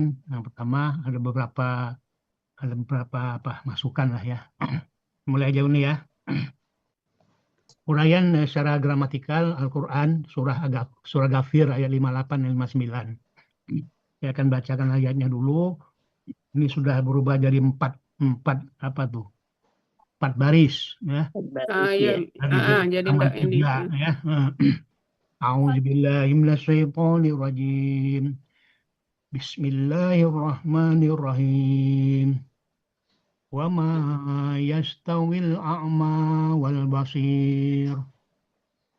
Yang pertama ada beberapa masukan lah ya. Mulai aja ini ya. Uraian secara gramatikal Al-Quran surah Ghafir ayat 58 dan 59. Saya akan bacakan ayatnya dulu. Ini sudah berubah jadi empat empat apa tuh? Empat baris ya. Baris Ya. ya. Dari Jadi halaman enggak ini. 3 ya. A'udzubillahi minasyaitonirrajim. Bismillahirrahmanirrahim. Wa ma yastawil a'ma wal basir.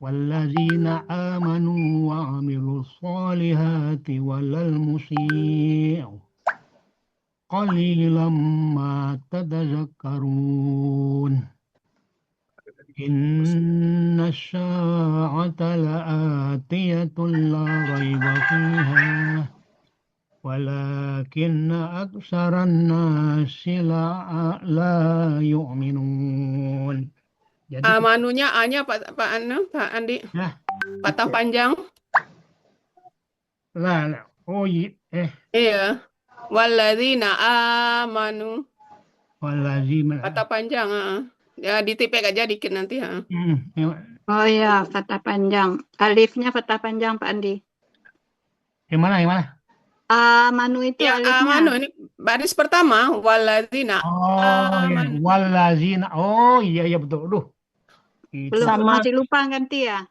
والذين آمنوا وعملوا الصالحات ولا المسيء قليلا ما تتذكرون إن الساعة لآتية لا ريب فيها ولكن أكثر الناس لا يؤمنون. Jadi Manunya A-nya Pak Andi. ya, Patah panjang. lah, oh Iya. Walladzina amanu. walazim. Patah panjang. Ya ditipek aja dikit nanti. Oh ya, fathah panjang. Alifnya fathah panjang Pak Andi. Yang mana? Manu itu Ya alifnya. amanu ini baris pertama walladzina Oh ya, amanu. walazina. Oh iya betul. Aduh. Itu. Belum, Sama- masih lupa ganti ya.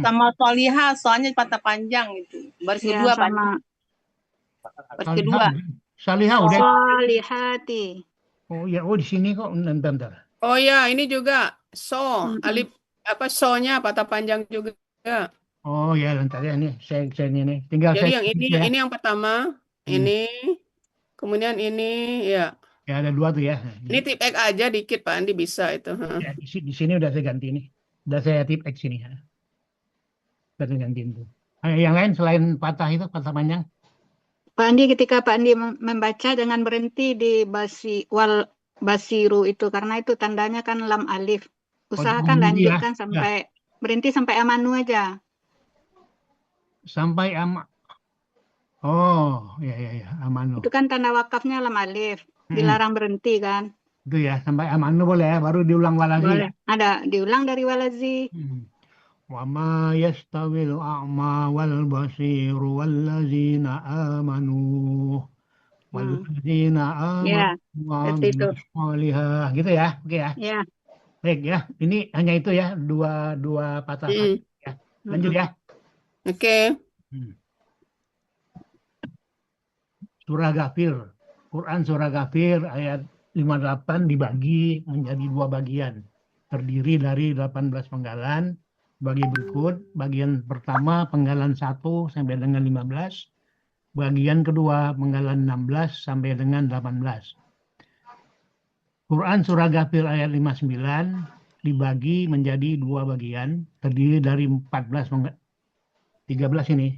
Sama solihah soalnya patah panjang itu. Baris Ya, kedua Pak. sama Baris kedua. Salihah udah. solihati. Oh ya, di sini kok bentar. Oh ya, ini juga alif so-nya patah panjang juga. Oh ya, bentar ya ini saya ini. Tinggal Jadi saya yang ya. ini yang pertama, ini kemudian ini ya. Ya ada dua tuh ya. Ini tipek aja dikit Pak Andi bisa itu. Ya, di sini udah saya ganti nih. Udah saya tip X sini ya. Udah saya gantiin tuh. Yang lain selain patah patah panjang. Pak Andi, ketika Pak Andi membaca jangan berhenti di basiru itu, karena itu tandanya kan lam alif. Usahakan lanjutkan sampai berhenti sampai amanu aja. Sampai Oh, ya, amanu. Itu kan tanda wakafnya lam alif. Dilarang berhenti kan. Itu ya, sampai amanu boleh ya, baru diulang walazi. Boleh. Ada diulang dari walazi. Wa ma yastawil a'ma wal basiru wallazina amanu wallazina amanu wa amilus sholihah. Gitu ya. Oke ya. Ya. Baik ya. Ini hanya itu ya, dua patah ya. Lanjut ya. Oke. Surah Ghafir. Quran surah Ghafir ayat 58 dibagi menjadi dua bagian. Terdiri dari 18 penggalan. Bagi berikut, bagian pertama penggalan 1 sampai dengan 15. Bagian kedua penggalan 16 sampai dengan 18. Quran surah Ghafir ayat 59 dibagi menjadi dua bagian. Terdiri dari 13 ini.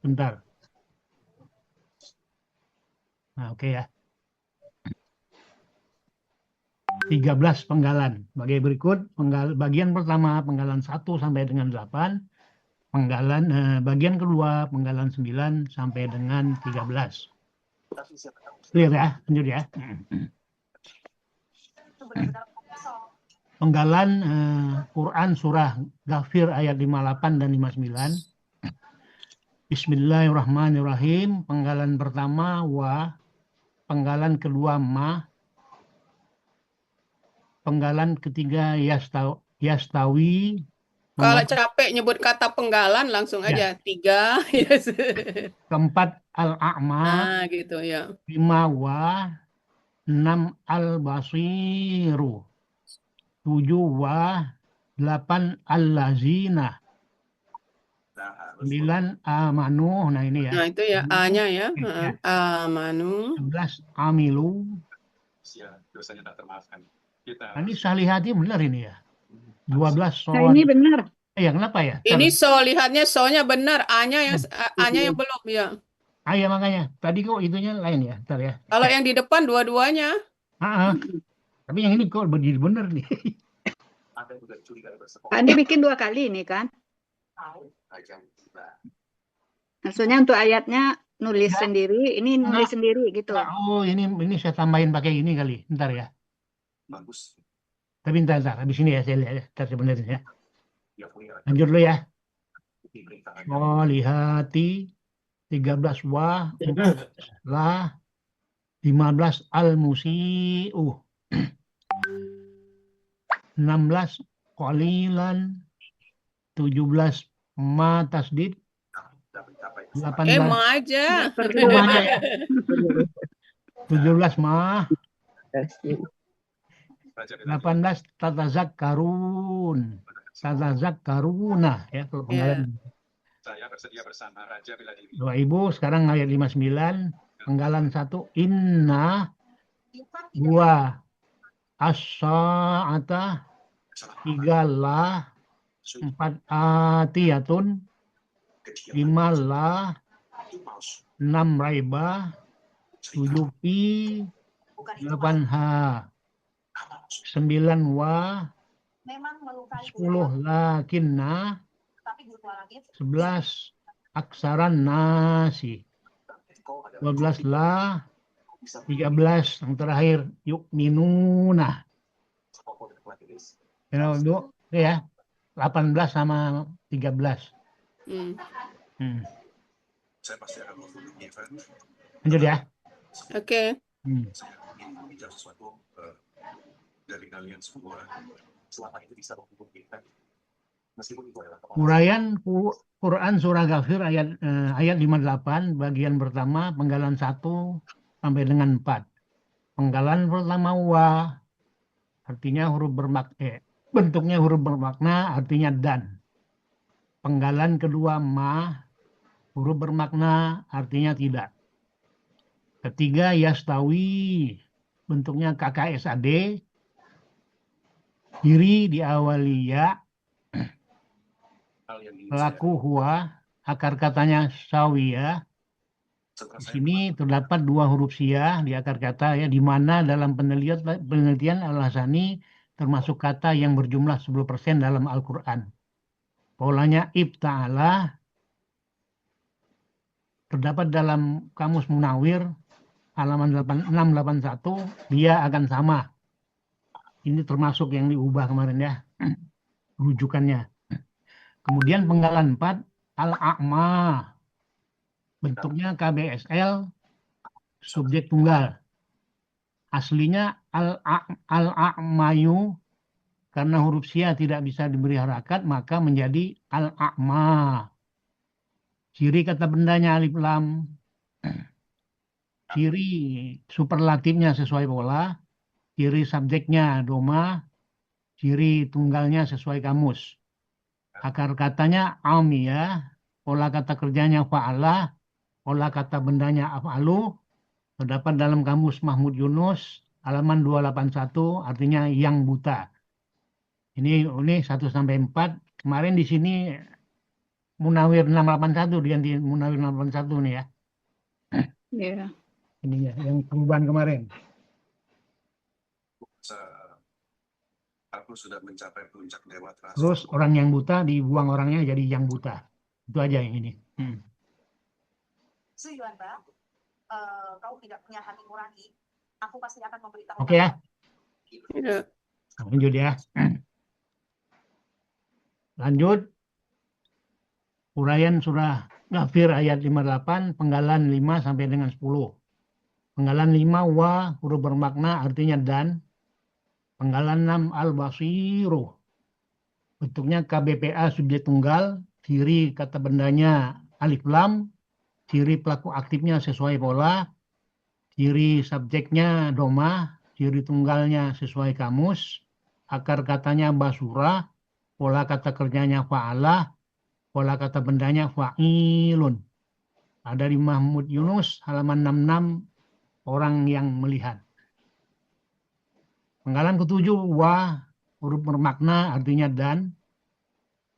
Bentar. Nah, oke ya. 13 penggalan. Bagi berikut, bagian pertama penggalan 1 sampai dengan 8, bagian kedua penggalan 9 sampai dengan 13. Clear ya? Lanjut ya. Penggalan Quran surah Ghafir ayat 58 dan 59. Bismillahirrahmanirrahim. Penggalan pertama wa, penggalan kedua ma, penggalan ketiga yastawi. Kalau capek nyebut kata penggalan langsung aja 3. Keempat al-a'ma. Gitu ya. 5 wa, 6 al-basiru, 7 wa, 8 al-lazina, 9 amanu. Nah ini ya. Nah itu ya A-nya ya. Amanu. 11 amilu. Dosanya tak termaafkan. Ini salihati benar ini ya. 12 Nah, ini benar. Kenapa ya? Ini lihatnya so-nya benar, A-nya yang belum ya. Ya makanya. Tadi kok itunya lain ya. Ntar ya. Kalau yang di depan dua-duanya. Tapi yang ini kok berdiri benar nih. Pak Andi bikin 2 kali ini kan. Maksudnya untuk ayatnya nulis Ya. sendiri, ini nulis sendiri gitu. Oh, ini saya tambahin pakai ini kali. Bentar ya. Bagus. Tapi bentar. Habis ini ya saya lihat ya. Bentar sebenarnya ya. Ya, punya Lanjut dulu ya. pemerintahan. Solihati 13 wa 14 la 15 al-musi'u 16 qalilan 17 ma tasdid 18 Ma aja. Nggak perlu Ma Ma. ya. 17 ma 18 tatazakkarun ya kalau penggalan. Saya bersedia bersama Raja bela diri. Doa Ibu sekarang ayat 59 penggalan 1 inna dua as-sa'ata 3 la 4 atiyatun 5 la 6 raiba 7 fi 8 ha 9 wa 10 lakinna 11 aksaran nasi 12 la 13 yang terakhir yuk minuna ya 18 sama 13. Saya pasti akan menghubungi Evan. Lanjut ya. Oke. Saya ingin meminta sesuatu dari kalian semua. Selama itu bisa menghubungi Evan. Meskipun itu adalah Uraian Quran Surah Ghafir ayat 58 bagian pertama penggalan 1 sampai dengan 4. Penggalan pertama wa artinya huruf bermakna, bentuknya huruf bermakna artinya dan. Penggalan kedua ma huruf bermakna artinya tidak. Ketiga yastawi bentuknya KKSAD, kiri diawali ya, hal yang ingin pelaku huwa, akar katanya sawiyah. Di sini terdapat 2 huruf siyah di akar kata ya, di mana dalam penelitian Al-Hasani termasuk kata yang berjumlah 10% dalam Al-Quran. Polanya ibta'ala terdapat dalam Kamus Munawir halaman 681, dia akan sama. Ini termasuk yang diubah kemarin ya, rujukannya. Kemudian penggalan 4, al-a'ma. Bentuknya KBSL, subjek tunggal. Aslinya al-a'mayu, karena huruf sya tidak bisa diberi harakat, maka menjadi al-a'ma. Ciri kata bendanya alif lam. Ciri superlatifnya sesuai pola. Ciri subjeknya doma. Ciri tunggalnya sesuai kamus. Akar katanya amiyah. Pola kata kerjanya fa'alah. Pola kata bendanya af'alu. Terdapat dalam kamus Mahmud Yunus halaman 281, artinya yang buta. Ini 1 sampai 4. Kemarin di sini Munawir 681 diganti Munawir 681 nih ya. Iya. Ini ya yang perubahan kemarin. Aku sudah mencapai puncak dewa transformasi. Terus orang yang buta dibuang orangnya jadi yang buta. Itu aja yang ini. Kau tidak punya hati nurani, aku pasti akan memberitahu. Oke ya. Ya. Lanjut ya. Lanjut. Uraian surah Ghafir ayat 58, penggalan 5 sampai dengan 10. Penggalan 5 wa huruf bermakna artinya dan. Penggalan 6 al-basiru. Bentuknya KBPA subjek tunggal, ciri kata bendanya alif lam, ciri pelaku aktifnya sesuai pola, ciri subjeknya doma, ciri tunggalnya sesuai kamus, akar katanya basura, pola kata kerjanya fa'alah, pola kata bendanya fa'ilun. Ada di Mahmud Yunus halaman 66, orang yang melihat. Penggalan ke-7 wa huruf bermakna artinya dan.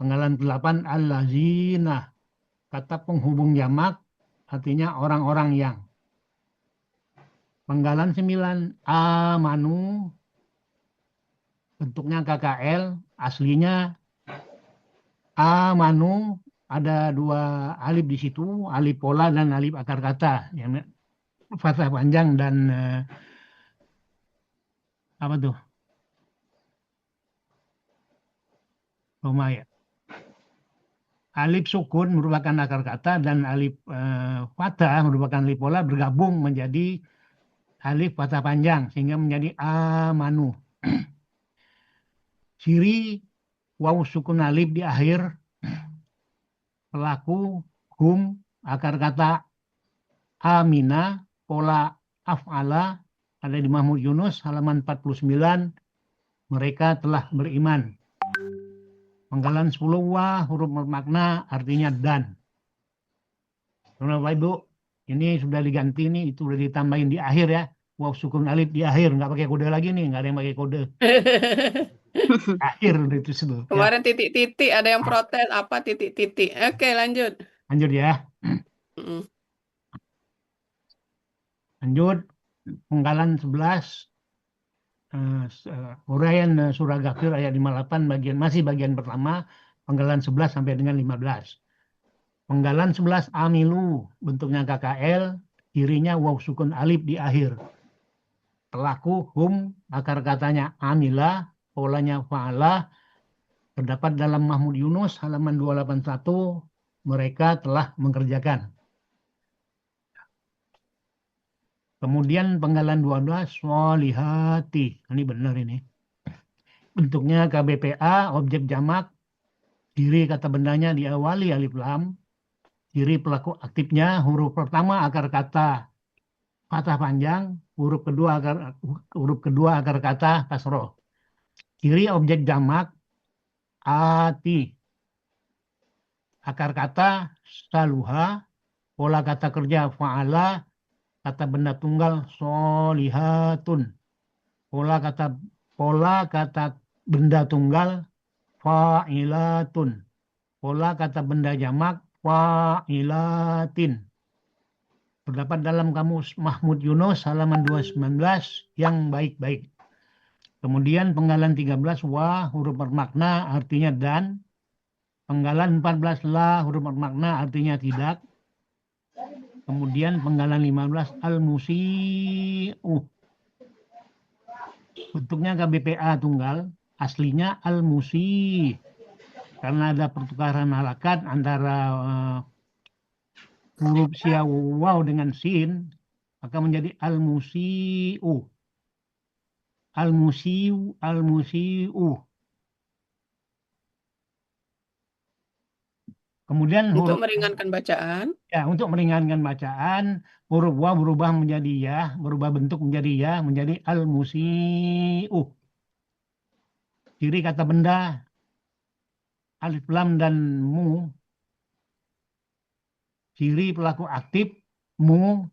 Penggalan ke-8 al-lazina, kata penghubung jamak artinya orang-orang yang. Penggalan 9 amanu, bentuknya KKL, aslinya amanu ada dua alif di situ, alif pola dan alif akar kata, yang fathah panjang dan apa tuh? Roma ya. Alif sukun merupakan akar kata dan alif fathah merupakan alif pola bergabung menjadi alif fathah panjang sehingga menjadi amanu. Ciri waw sukun alif di akhir pelaku hum akar kata amina pola af'ala ada di Mahmud Yunus halaman 49 mereka telah beriman. Penggalan 10 wa huruf bermakna artinya dan. Bapak Ibu, ini sudah diganti nih, itu sudah ditambahin di akhir ya. Waw sukun alif di akhir, nggak pakai kode lagi nih, nggak ada yang pakai kode. Akhir udah itu sudah. Kemarin titik-titik ada yang protes apa titik-titik. Oke, lanjut. Lanjut ya. Mm. Lanjut, penggalan 11. Uraian surah Ghafir ayat 58 masih bagian pertama, penggalan 11 sampai dengan 15. Penggalan 11 amilu bentuknya KKL, kirinya waw sukun alif di akhir. Pelaku hum akar katanya amila, polanya fa'ala, terdapat dalam Mahmud Yunus halaman 281 mereka telah mengerjakan. Kemudian penggalan 12 sholihati. Ini benar ini. Bentuknya KBPA, objek jamak, ciri kata bendanya diawali alif lam, ciri pelaku aktifnya huruf pertama akar kata fathah panjang, huruf kedua akar kata kasroh. Ciri objek jamak ati, akar kata saluha, pola kata kerja fa'ala, kata benda tunggal sholihatun, pola kata benda tunggal fa'ilatun, pola kata benda jamak fa'ilatin. Terdapat dalam kamus Mahmud Yunus halaman 219 yang baik-baik. Kemudian penggalan 13 wa huruf bermakna artinya dan. Penggalan 14 la huruf bermakna artinya tidak. Kemudian penggalan 15 al-musi'u. Bentuknya KBPA tunggal, aslinya al-musi. Karena ada pertukaran harakat antara huruf sia waw dengan sin, maka menjadi al-musi'u. Al-musi'u, al-musi'u. Kemudian Untuk huruf meringankan bacaan. ya, untuk meringankan bacaan, huruf wa berubah menjadi ya, berubah bentuk menjadi ya, menjadi al-musi'u. Ciri kata benda alif lam dan mu. Ciri pelaku aktif mu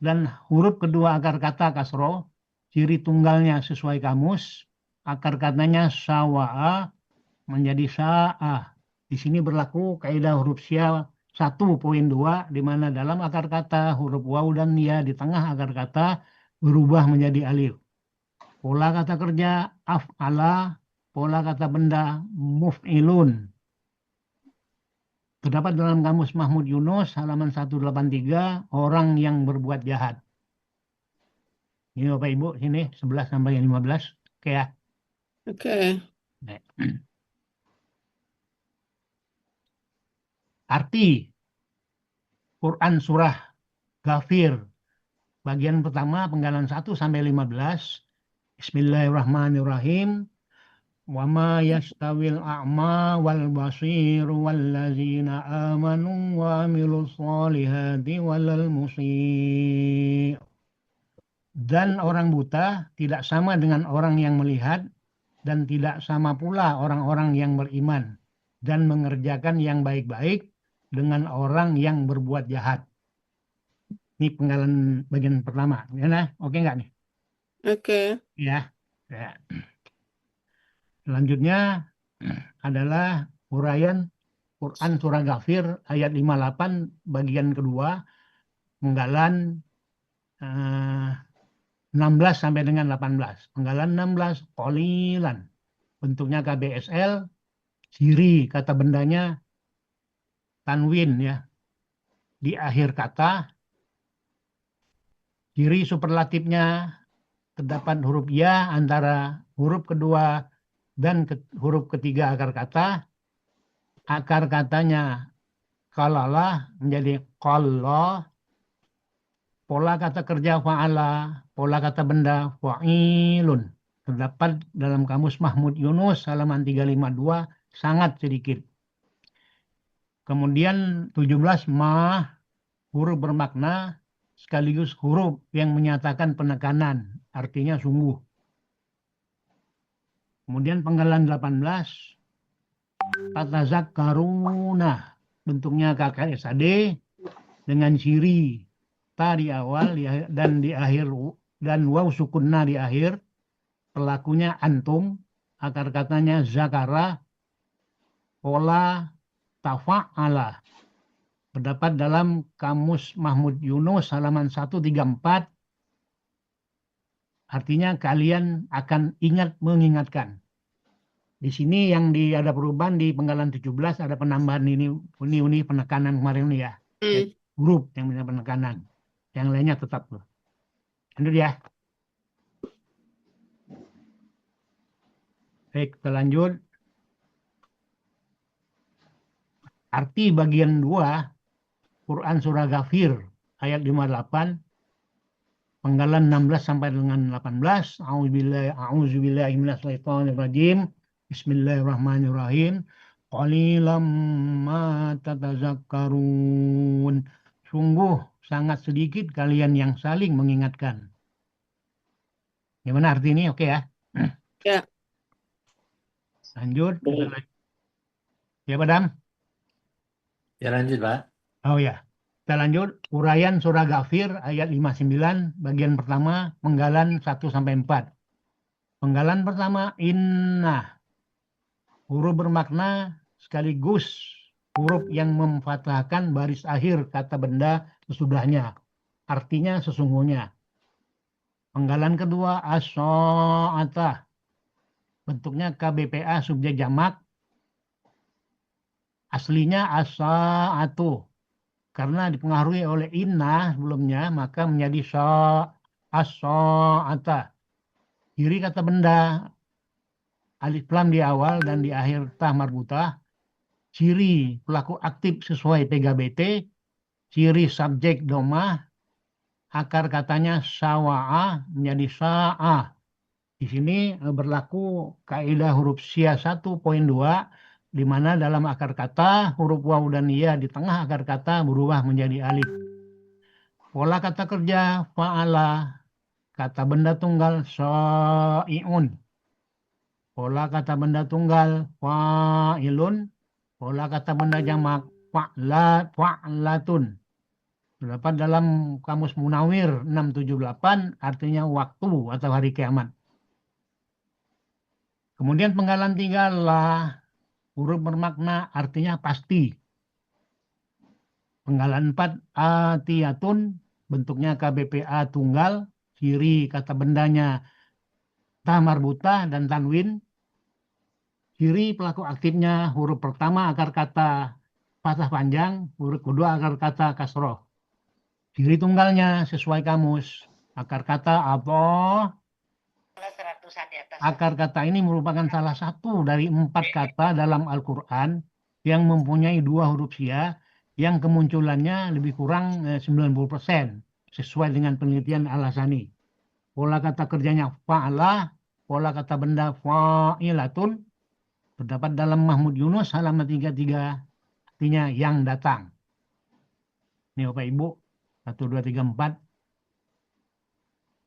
dan huruf kedua akar kata kasroh. Ciri tunggalnya sesuai kamus. Akar katanya sawa'a menjadi sa'ah. Di sini berlaku kaidah huruf sya 1.2 di mana dalam akar kata huruf waw dan ya di tengah akar kata berubah menjadi alif. Pola kata kerja af'ala, pola kata benda muf'ilun. Terdapat dalam kamus Mahmud Yunus halaman 183 orang yang berbuat jahat. Ini Bapak Ibu sini 11 sampai 15. Oke ya. Oke. Arti Quran surah Ghafir bagian pertama penggalan 1 sampai 15. Bismillahirrahmanirrahim. Wa ma yastawil a'ma wal basir wallazina amanu wa amilus solihati walal musyi'. Dan orang buta tidak sama dengan orang yang melihat dan tidak sama pula orang-orang yang beriman dan mengerjakan yang baik-baik dengan orang yang berbuat jahat. Ini penggalan bagian pertama. Ya, oke nggak nih? Oke. Ya. Ya. Selanjutnya adalah uraian Quran surah Ghafir ayat 58 bagian kedua penggalan 16 sampai dengan 18. Penggalan 16 qalilan. Bentuknya KBSL, ciri kata bendanya tanwin ya di akhir kata. Ciri superlatifnya terdapat huruf ya antara huruf kedua dan huruf ketiga akar kata. Akar katanya kalalah menjadi qalla. Pola kata kerja fa'ala, pola kata benda fa'ilun. Terdapat dalam kamus Mahmud Yunus halaman 352 sangat sedikit. Kemudian 17 ma, huruf bermakna sekaligus huruf yang menyatakan penekanan, artinya sungguh. Kemudian penggalan 18, tatazakkaruna, bentuknya KKSAD dengan ciri ta di awal dan di akhir dan waw sukunna di akhir. Pelakunya antum, akar katanya zakara, pola tafa'ala. Terdapat dalam kamus Mahmud Yunus halaman 134. Artinya kalian akan ingat mengingatkan. Di sini yang ada perubahan di penggalan 17 ada penambahan ini penekanan kemarin ini ya. Huruf yang punya penekanan. Yang lainnya tetap loh. Lanjut ya. Baik, kita lanjut. Arti bagian 2 Quran surah Ghafir ayat 58 penggalan 16 sampai dengan 18. A'udzubillahi minasyaitonirrajim. Bismillahirrahmanirrahim. Qalilam ma tatazakkarun. Sungguh sangat sedikit kalian yang saling mengingatkan. Gimana arti ini? Oke ya? Ya. Lanjut. Ya, Pak Dam? Ya lanjut, Pak. Oh ya. Kita lanjut. Uraian surah Ghafir ayat 59 bagian pertama penggalan 1 sampai 4. Penggalan pertama inna. Huruf bermakna sekaligus huruf yang memfathahkan baris akhir kata benda sesudahnya. Artinya sesungguhnya. Penggalan kedua as-sa'atah. Bentuknya KBPA subjek jamak. Aslinya as-sa'atu. Karena dipengaruhi oleh inna sebelumnya, maka menjadi as-sa'ata. Ciri kata benda, alif lam di awal dan di akhir ta marbutah. Ciri pelaku aktif sesuai PGBT. Ciri subjek domah. Akar katanya sawa'ah menjadi sa'ah. Di sini berlaku kaidah huruf sya 1.2 di mana dalam akar kata huruf waw dan ya di tengah akar kata berubah menjadi alif. Pola kata kerja fa'ala, kata benda tunggal sha'i'un. Pola kata benda tunggal fa'ilun, pola kata benda jamak fa'latun. Terdapat dalam kamus Munawir 678 artinya waktu atau hari kiamat. Kemudian penggalan 3 lah. Huruf bermakna artinya pasti. Penggalan 4 atiyatun bentuknya KBPA tunggal, ciri kata bendanya ta marbutah dan tanwin. Ciri pelaku aktifnya huruf pertama akar kata fathah panjang, huruf kedua akar kata kasroh. Ciri tunggalnya sesuai kamus. Akar kata apa? Akar kata ini merupakan salah satu dari 4 kata dalam Al-Quran yang mempunyai 2 huruf sya yang kemunculannya lebih kurang 90% sesuai dengan penelitian Al-Hasani. Pola kata kerjanya fa'ala, pola kata benda fa'ilatun terdapat dalam Mahmud Yunus halaman 33 artinya yang datang. Ini Bapak Ibu 1, 2, 3, 4.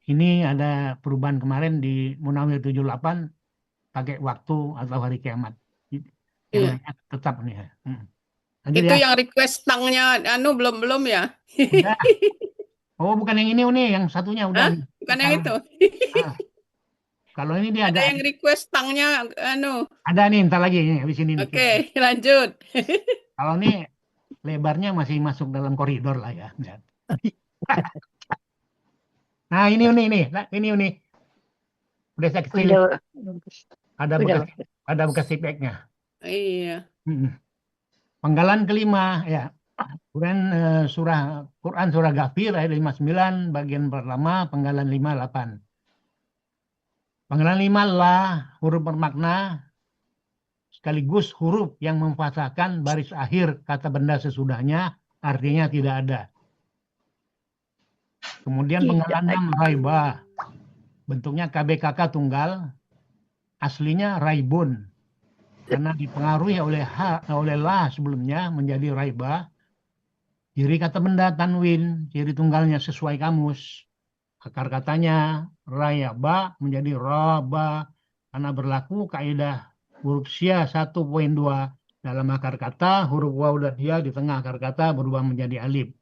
Ini ada perubahan kemarin di Munawir 78 pakai waktu atau hari kiamat. Yang lainnya tetap nih ya. Lanjut Itu ya. yang request tangnya belum ya? Udah. Oh, bukan yang ini nih, yang satunya udah. Bukan yang itu. Kalau ini dia Ada yang request tangnya Ada nih, ntar lagi nih, habis ini nih. Oke, lanjut. Kalau ini lebarnya masih masuk dalam koridor lah ya. Nah, ini. Udah saya kecil. Ada bekas feedbacknya. Iya. Penggalan kelima ya. Quran surah Ghafir ayat 59 bagian pertama penggalan 58. Penggalan 5 la huruf bermakna sekaligus huruf yang memfasahkan baris akhir kata benda sesudahnya, artinya tidak ada. Kemudian penggalan 6 raiba, bentuknya KBKK tunggal, aslinya raibun karena dipengaruhi oleh la sebelumnya menjadi raiba. Ciri kata benda tanwin, ciri tunggalnya sesuai kamus. Akar katanya rayaba menjadi raba karena berlaku kaidah huruf sya 1.2. Dalam akar kata huruf waw dan ya di tengah akar kata berubah menjadi alif.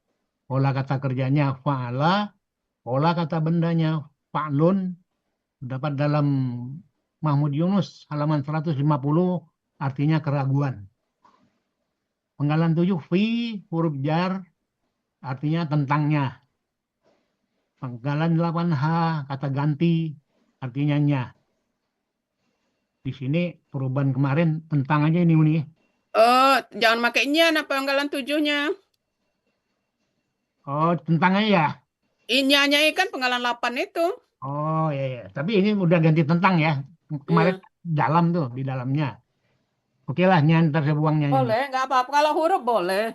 Pola kata kerjanya fa'ala, pola kata bendanya fa'lun. Terdapat dalam Mahmud Yunus halaman 150, artinya keraguan. Penggalan 7 fi huruf jar, artinya tentangnya. Penggalan 8h kata ganti, artinya nya. Di sini perubahan kemarin tentang aja ini Uni. Oh, jangan makainya apa penggalan 7-nya. Oh, tentang aja ya. Inya-nya kan penggalan 8 itu. Oh ya. Tapi ini udah ganti tentang ya. Kemarin dalam tuh di dalamnya. Oke lah, nyantar saya buangnya. Boleh, nggak apa-apa. Kalau huruf boleh.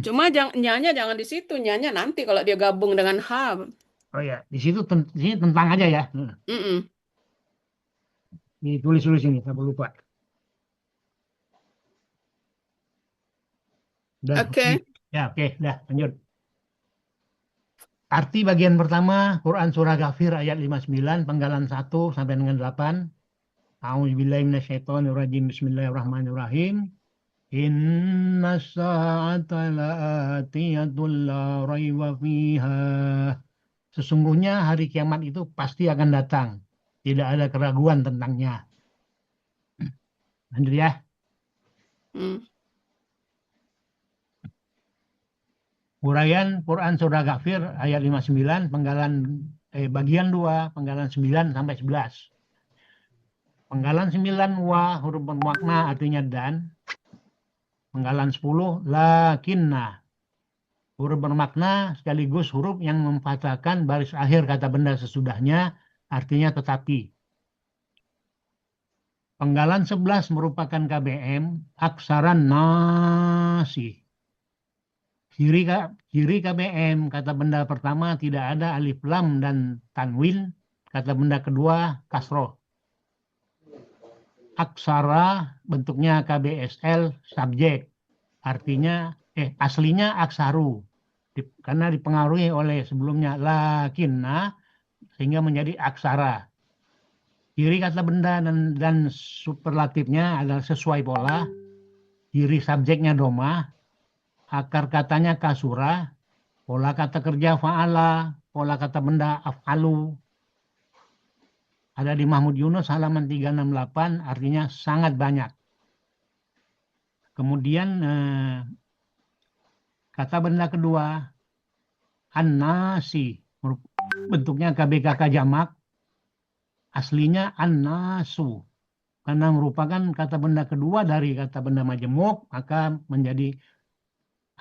Cuma nyanya jangan di situ. Nyanya nanti kalau dia gabung dengan H. Oh ya, di situ sini tentang aja ya. Ditulis-tulis ini, saya lupa. Oke. Ya, oke, dah lanjut. Arti bagian pertama, Quran surah Ghafir ayat 59, penggalan 1 sampai dengan 8. A'udzubillahi minasyaitonirrajim. Bismillahirrahmanirrahim. Inna sa'ata la'atiyatul la raiba fiha. Sesungguhnya hari kiamat itu pasti akan datang. Tidak ada keraguan tentangnya. Lanjut ya. Uraian Quran surah Ghafir ayat 59 bagian 2 penggalan 9 sampai 11. Penggalan 9 wa huruf bermakna artinya dan. Penggalan 10 lakinna huruf bermakna sekaligus huruf yang memfathahkan baris akhir kata benda sesudahnya, artinya tetapi. Penggalan 11 merupakan KBM aksaran nasi. Ciri KBM, kata benda pertama tidak ada alif lam dan tanwin, kata benda kedua kasroh. Aksara bentuknya KBSL subjek, artinya aslinya aksaru karena dipengaruhi oleh sebelumnya lakinna sehingga menjadi aksara. Ciri kata benda dan superlatifnya adalah sesuai pola. Ciri subjeknya domah, akar katanya kasura, pola kata kerja fa'ala, pola kata benda af'alu. Ada di Mahmud Yunus halaman 368, artinya sangat banyak. Kemudian kata benda kedua, an-nasi, bentuknya KBKK jamak, aslinya an-nasu. Karena merupakan kata benda kedua dari kata benda majemuk, maka menjadi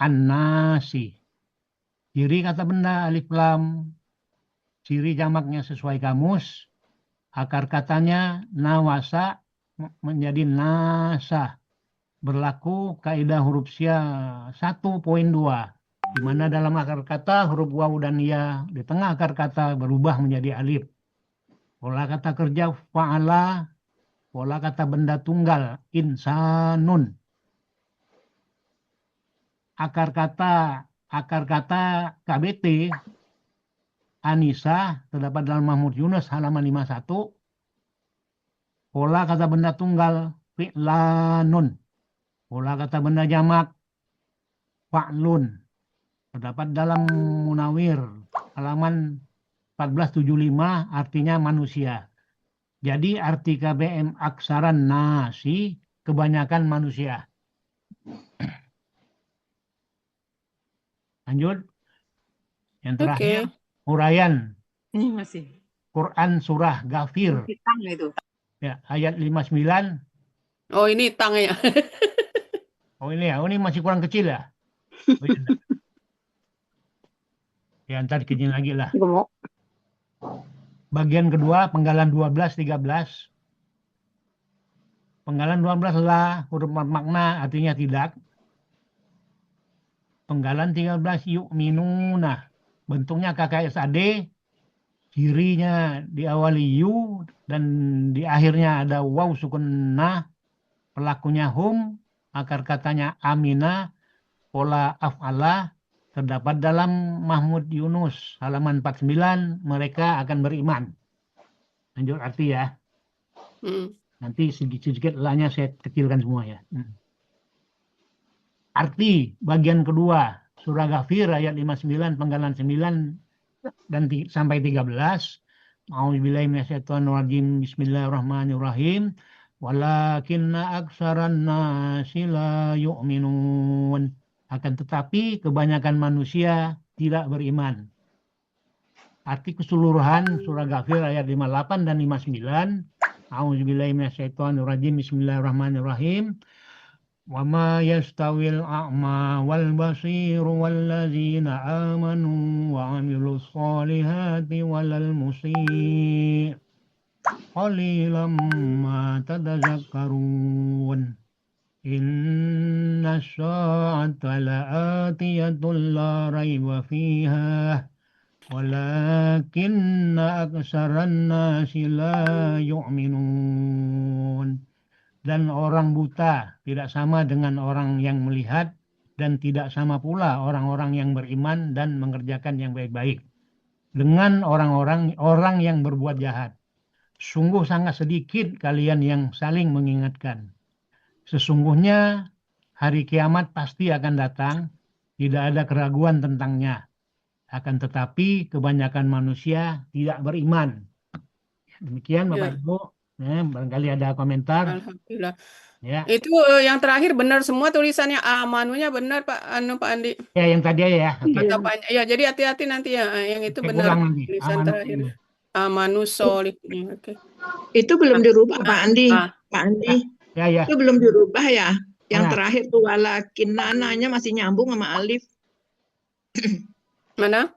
an-nasi. Ciri kata benda alif lam, ciri jamaknya sesuai kamus, akar katanya nawasa menjadi nasa. Berlaku kaidah huruf sya 1.2, di mana dalam akar kata huruf waw dan ya di tengah akar kata berubah menjadi alif. Pola kata kerja fa'ala, pola kata benda tunggal insanun. Akar kata KBT Anisa terdapat dalam Mahmud Yunus halaman 51. Pola kata benda tunggal fi'lanun. Pola kata benda jamak fa'lun. Terdapat dalam Munawir halaman 1475, artinya manusia. Jadi arti KBM aksaran nasi kebanyakan manusia. Lanjut. Yang terakhir, uraian Ini masih. Quran surah Ghafir. Ya, ayat 59. Oh, ini tangnya. Oh ini ya, oh ini masih kurang kecil ya? Oh, iya, enggak. Ya ntar kecil lagi lah. Gemuk. Bagian kedua, penggalan 12-13. Penggalan 12 la, huruf makna artinya tidak. Penggalan 13 yu'minuna. Bentuknya KKSAD, cirinya diawali yu dan di akhirnya ada waw sukun na, pelakunya hum, akar katanya amina, pola af'ala, terdapat dalam Mahmud Yunus halaman 49, mereka akan beriman. Lanjut arti ya. Hmm. Nanti sedikit-sedikit la-nya saya kecilkan semua ya. Arti bagian kedua surah Ghafir ayat 59 penggalan 9 dan sampai 13. A'udzubillahi minasyaitonirrajim. Bismillahirrahmanirrahim. Walakinna aksaran nasi la yu'minun. Akan tetapi kebanyakan manusia tidak beriman. Arti keseluruhan surah Ghafir ayat 58 dan 59. A'udzubillahi minasyaitonirrajim. Bismillahirrahmanirrahim. وما يستوي الأعمى والبصير والذين آمنوا وعملوا الصالحات ولا المسيء قليلا ما تتذكرون إن الساعة لآتية لا ريب فيها ولكن أكثر الناس لا يؤمنون. Dan orang buta tidak sama dengan orang yang melihat, dan tidak sama pula orang-orang yang beriman dan mengerjakan yang baik-baik dengan orang yang berbuat jahat. Sungguh sangat sedikit kalian yang saling mengingatkan. Sesungguhnya hari kiamat pasti akan datang, tidak ada keraguan tentangnya. Akan tetapi kebanyakan manusia tidak beriman. Demikian Bapak Ya. Ibu. Barangkali ada komentar. Alhamdulillah. Ya. Itu yang terakhir benar semua tulisannya amanunya benar Pak Pak Andi. Ya yang tadi aja ya. Oke. Kata panjang. Ya, jadi hati-hati nanti ya. Yang itu Cek benar ulang nanti. tulisan Aman. terakhir. Amanu solihnya. Oke. Itu belum dirubah Pak Andi. Ah. Pak Andi. Ya. Itu belum dirubah ya. Yang Mana? terakhir tuh walakin nananya masih nyambung sama alif. Mana?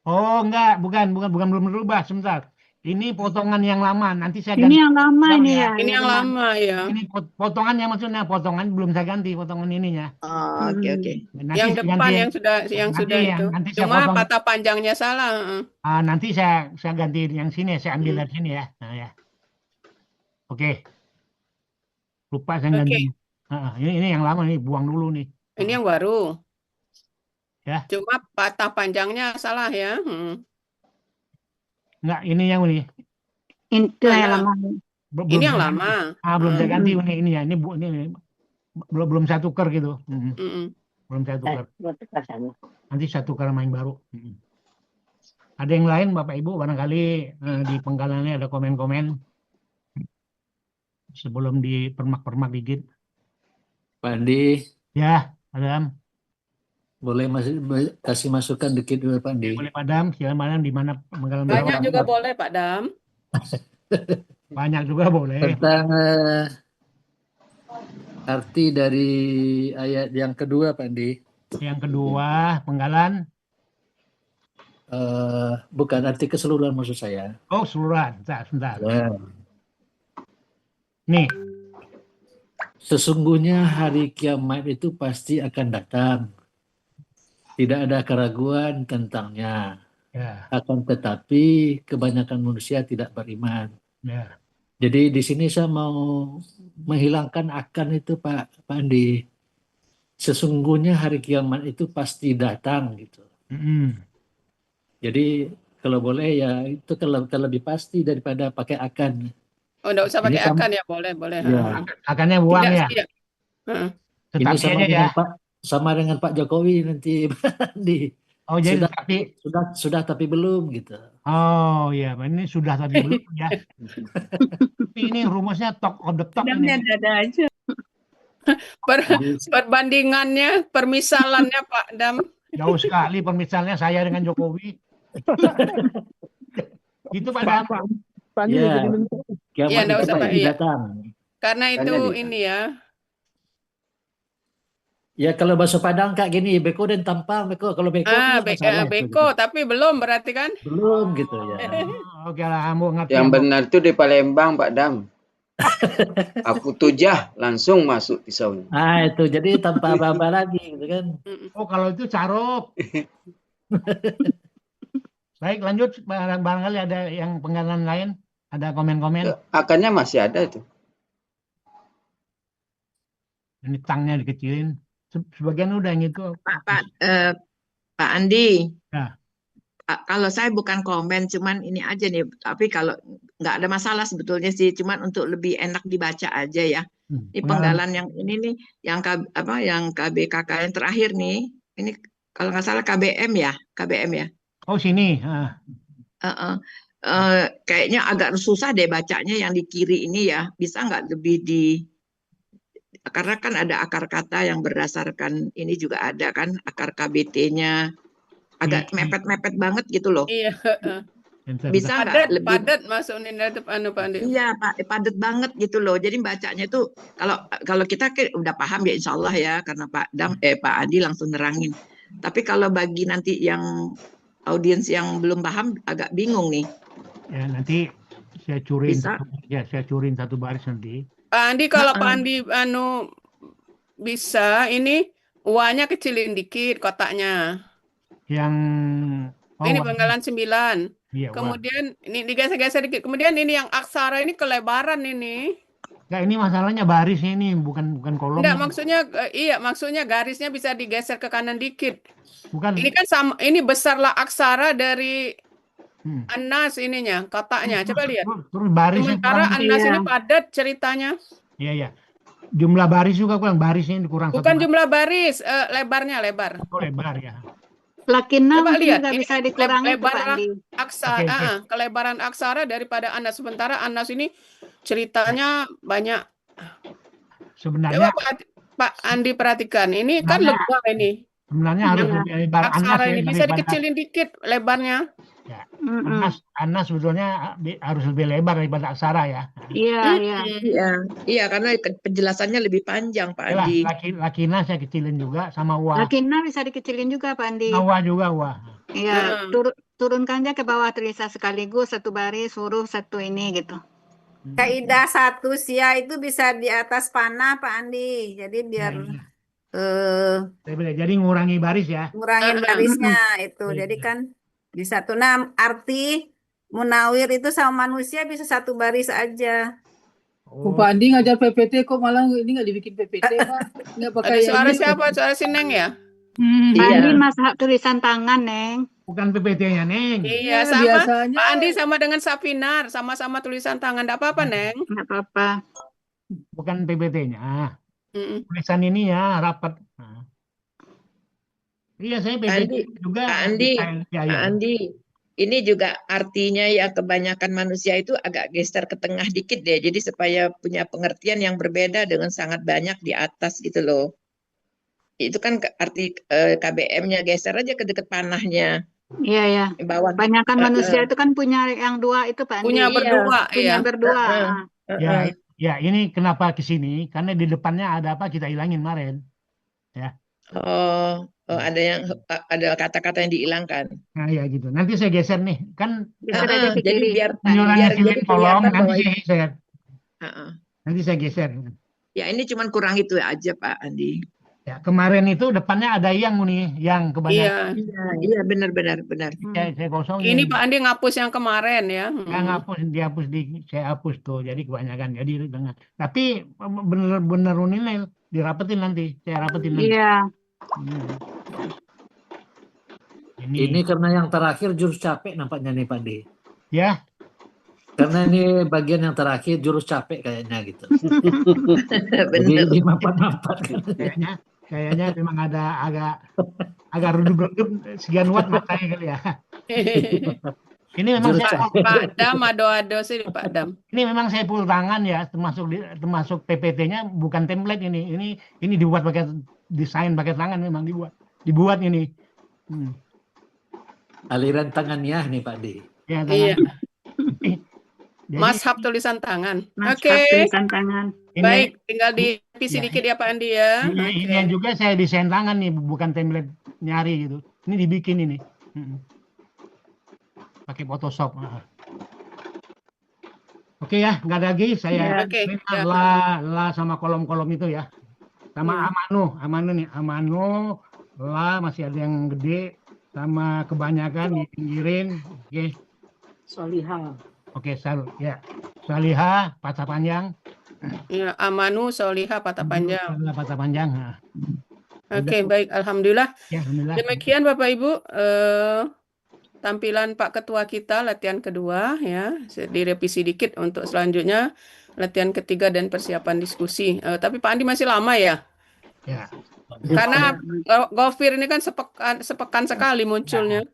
Oh enggak, bukan belum berubah. Sebentar. Ini potongan yang lama. Nanti saya ganti. Ini yang lama ini ya. Ini yang lama ya. Ini potongannya maksudnya potongan belum saya ganti potongan ininya. Oh, oke. Nanti Yang saya depan ganti. yang sudah itu. Nanti saya Cuma potong. patah panjangnya salah. Nanti saya ganti yang sini. Saya ambil dari sini ya. Nah ya. Oke. Lupa saya ganti. Ini yang lama nih. Buang dulu nih. Ini yang baru. Ya. Cuma patah panjangnya salah ya. Enggak, ini yang ini. Itu yang lama. Ini yang lama. Belum saya ganti ini ya. Ini belum saya tukar gitu. Belum saya tukar. Nanti saya tukar sama yang baru. Ada yang lain Bapak Ibu barangkali di penggalannya ada komen-komen sebelum dipermak-permak dikit. Pak Andi, Ya, Adam. boleh kasih masukan dikit dulu Pak Andi. Boleh Pak Dam, silakan Pak Dam di mana penggalan Banyak berapa? juga boleh Pak Dam. Banyak juga boleh. Tentang arti dari ayat yang kedua Pak Andi. Yang kedua, penggalan. Bukan arti keseluruhan maksud saya. Oh, seluruhan. Sebentar. Ya. Nih, Sesungguhnya hari kiamat itu pasti akan datang. Tidak ada keraguan tentangnya. ya, Akan tetapi kebanyakan manusia tidak beriman. ya. Jadi di sini saya mau menghilangkan akan itu Pak Andi. Sesungguhnya hari kiamat itu pasti datang gitu. Jadi kalau boleh ya itu terlebih pasti daripada pakai akan. Oh, enggak usah pakai Ini akan ya, boleh. Ya. Akannya buang ya. Tidak. Ini Tetapi sama aja ya. dengan sama dengan Pak Jokowi nanti Pak Andi. Oh, jadi Sudah. tapi. Sudah tapi belum gitu. Oh, ya. Ini sudah tapi belum ya. Tapi ini rumusnya talk of the talk ini. Ada aja. Perbandingannya, permisalannya Pak Dam. Jauh sekali permisalnya saya dengan Jokowi. Gitu Pak Dam. Ya, kiamat Iya, enggak itu usah Pak. pasti Iya. datang. Karena itu ini ya. Ya kalau bahasa Padang kayak gini, beko dan tampang, beko. Kalau beko kan nggak salah itu, beko, gitu. tapi belum berarti kan? Belum gitu ya. Oke lah, kamu ngerti. Yang Ambo. benar itu di Palembang, Pak Dam. Aku tujah langsung masuk pisaunya. Ah itu jadi tanpa apa-apa lagi gitu kan. Oh, kalau itu carok. Baik, lanjut. Barangkali ada yang penggalan lain, ada komen-komen. Akarnya masih ada itu. Ini tangnya dikecilin. Sebagian udah yang itu. Pak Andi. Ya. Kalau saya bukan komen, cuman ini aja nih. Tapi kalau nggak ada masalah sebetulnya sih, cuman untuk lebih enak dibaca aja ya. Ini penggalan yang ini nih, yang yang KBKK yang terakhir nih. Ini kalau nggak salah KBM ya, KBM ya. Oh sini. Kayaknya agak susah deh bacanya yang di kiri ini ya. Bisa nggak lebih karena kan ada akar kata yang berdasarkan ini juga ada kan akar KBT-nya. Agak mepet-mepet banget gitu loh. Iya. Bisa nggak lebih padat masuk nih Pak Andi. Iya, padat banget gitu loh. Jadi bacanya tuh kalau kita udah paham ya insya Allah ya karena Pak Andi langsung nerangin. Tapi kalau bagi nanti yang audiens yang belum paham agak bingung nih. Ya nanti saya curin satu baris nanti. Pak Andi kalau Pak Andi bisa ini uangnya kecilin dikit kotaknya. Yang ini penggalan 9. Iya, kemudian ini digeser-geser dikit. Kemudian ini yang aksara ini kelebaran ini. Nah, ini masalahnya barisnya ini bukan kolom. Enggak, maksudnya garisnya bisa digeser ke kanan dikit. Bukan. Ini kan sama, ini besarlah aksara dari Anas ininya, kotaknya. Coba lihat. Terus barisnya sementara Anas ini padat ceritanya. Iya. Jumlah baris juga kurang, barisnya kurang. Bukan jumlah baris, lebarnya lebar. Oh, lebar ya. Lakinna mungkin lihat, nggak bisa dikurangi Pak Andi. Kelebaran aksara daripada Anas. Sementara Anas ini ceritanya banyak. Sebenarnya Pak Andi perhatikan, ini kan lebar ini. Sebenarnya harus lebih lebar. Aksara ini bisa dikecilin dikit lebarnya. Ya. Anas sebetulnya harus lebih lebar daripada aksara ya. Iya, karena penjelasannya lebih panjang Pak Andi. Lakina saya kecilin juga sama wa. Lakina bisa dikecilin juga Pak Andi. Wa juga wa. Iya, turunkan aja ke bawah tulisan sekaligus satu baris huruf satu ini gitu. Kaidah satu sia itu bisa di atas panah Pak Andi. Jadi biar jadi ngurangi baris ya. Ngurangin barisnya itu. Jadi kan di satu arti munawir itu sama manusia bisa satu baris aja. Pak Andi ngajar PPT kok malah ini nggak dibikin PPT Pak? Nggak pakai suara siapa? Suara si Neng ya? Pak Andi masak tulisan tangan Neng. Bukan PPT-nya Neng. Iya sama. Biasanya... Pak Andi sama dengan Sapinar, sama-sama tulisan tangan. Nggak apa-apa Neng. Nggak apa-apa. Bukan PPT-nya. Tulisan ini ya rapat. Iya saya PPT juga. Pak Andi, ini juga artinya ya kebanyakan manusia itu agak geser ke tengah dikit deh. Jadi supaya punya pengertian yang berbeda dengan sangat banyak di atas gitu loh. Itu kan arti KBM-nya geser aja ke dekat panahnya. Iya. Kebanyakan manusia itu kan punya yang dua itu Pak Andi. Punya berdua. Punya berdua. Ya ini kenapa ke sini? Karena di depannya ada apa kita hilangin kemarin. Ya. Ada kata-kata yang dihilangkan. Nah ya gitu. Nanti saya geser nih. Kan jadi biar tolong nanti saya geser. Nanti saya geser. Ya ini cuma kurang itu aja Pak Andi. Ya kemarin itu depannya ada yang kebanyakan. Iya benar. Saya kosongin. Ini Pak Andi ngapus yang kemarin ya. Saya hapus tuh. Jadi kebanyakan. Jadi dengan. Tapi benar nilai dirapetin nanti. Saya rapetin nanti. Iya. Ini karena yang terakhir jurus capek nampaknya nih Pak Andi. Ya. Karena ini bagian yang terakhir jurus capek kayaknya gitu. Benar. Jadi mapat-mapat Kayaknya memang ada agak redup sekian watt matanya kali ya. Ini memang Pak Dam ado-ado sih Pak Dam. Ini memang saya pul tangan ya, termasuk PPT-nya bukan template ini. Ini dibuat pakai desain pakai tangan memang dibuat ini. Aliran tangannya nih Pak D. Ya, iya. Mashab tulisan tangan. Oke. Tulisan tangan. Baik, tinggal direvisi ya, dikit ya Pak Andi ya. Ini yang juga saya desain tangan nih, bukan template nyari gitu. Ini dibikin ini. Pakai Photoshop. Oke ya, nggak ada lagi. Saya la sama kolom-kolom itu ya. Sama amanu la masih ada yang gede, sama kebanyakan dipinggirin. Oke. Solihah. Oke, Solihah patah panjang. Ya, amanu solihah patah panjang. Patah panjang. Oke, baik, alhamdulillah. Ya, alhamdulillah. Demikian Bapak Ibu, tampilan Pak Ketua kita latihan kedua ya, direvisi dikit untuk selanjutnya latihan ketiga dan persiapan diskusi. Tapi Pak Andi masih lama ya? Ya. Karena Gofir ini kan sepekan sekali munculnya.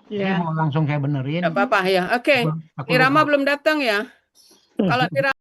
Ya. Mau langsung saya benerin. Nggak apa-apa ya. Oke. Irama belum datang ya? Kalau Irama